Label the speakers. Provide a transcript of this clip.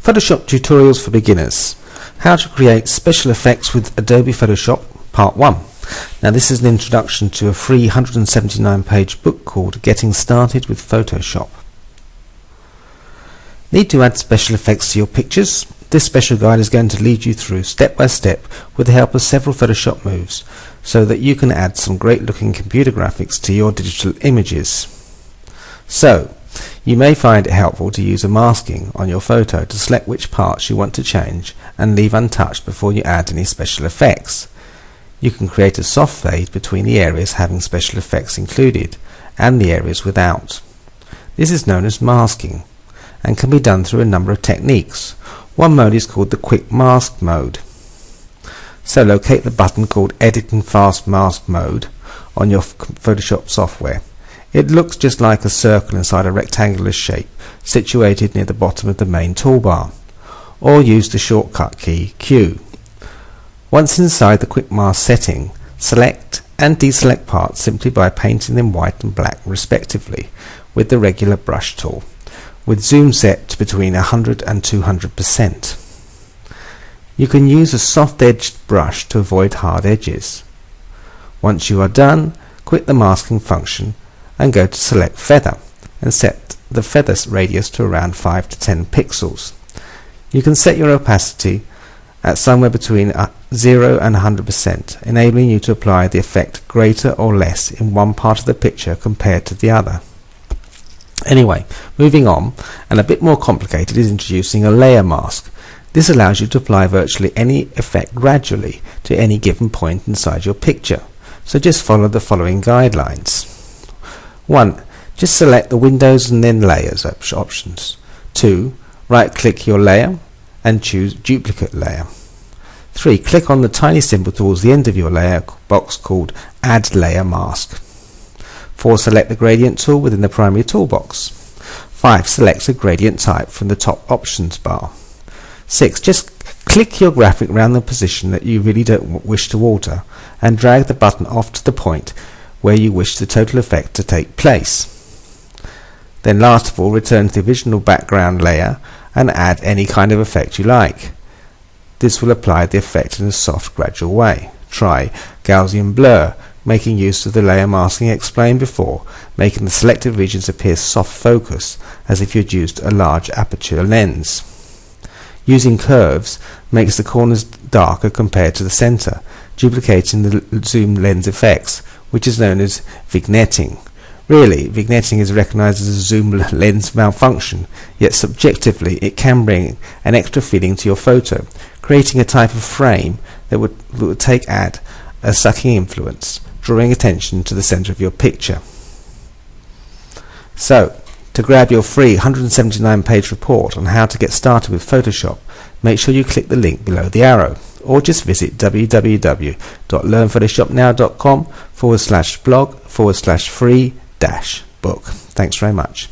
Speaker 1: Photoshop tutorials for beginners. How to create special effects with Adobe Photoshop, Part 1. Now this is an introduction to a free 179-page book called Getting Started with Photoshop. Need to add special effects to your pictures? This special guide is going to lead you through step by step with the help of several Photoshop moves so that you can add some great looking computer graphics to your digital images. So, you may find it helpful to use a masking on your photo to select which parts you want to change and leave untouched before you add any special effects. You can create a soft fade between the areas having special effects included and the areas without. This is known as masking and can be done through a number of techniques. One mode is called the Quick Mask mode. So locate the button called Edit and Fast Mask mode on your Photoshop software. It looks just like a circle inside a rectangular shape situated near the bottom of the main toolbar, or use the shortcut key Q. Once inside the Quick Mask setting, select and deselect parts simply by painting them white and black respectively with the regular brush tool, with zoom set to between 100 and 200%. You can use a soft-edged brush to avoid hard edges. Once you are done, quit the masking function and go to Select Feather and set the feather radius to around 5 to 10 pixels. You can set your opacity at somewhere between 0 and 100%, enabling you to apply the effect greater or less in one part of the picture compared to the other. Anyway, moving on, and a bit more complicated, is introducing a layer mask. This allows you to apply virtually any effect gradually to any given point inside your picture. So just follow the following guidelines. 1. Just select the Windows and then Layers options. 2. Right-click your layer and choose Duplicate Layer. 3. Click on the tiny symbol towards the end of your layer box called Add Layer Mask. 4. Select the Gradient tool within the primary toolbox. 5. Select a gradient type from the top options bar. 6. Just click your graphic around the position that you really don't wish to alter and drag the button off to the point where you wish the total effect to take place. Then last of all, return to the original background layer and add any kind of effect you like. This will apply the effect in a soft, gradual way. Try Gaussian blur, making use of the layer masking explained before, making the selected regions appear soft focus as if you'd used a large aperture lens. Using curves makes the corners darker compared to the center, duplicating the zoom lens effects, which is known as vignetting. Really, vignetting is recognized as a zoom lens malfunction, yet subjectively it can bring an extra feeling to your photo, creating a type of frame that would add a sucking influence, drawing attention to the center of your picture. So, to grab your free 179-page report on how to get started with Photoshop, make sure you click the link below the arrow, or just visit www.learnphotoshopnow.com/blog/free-book. Thanks very much.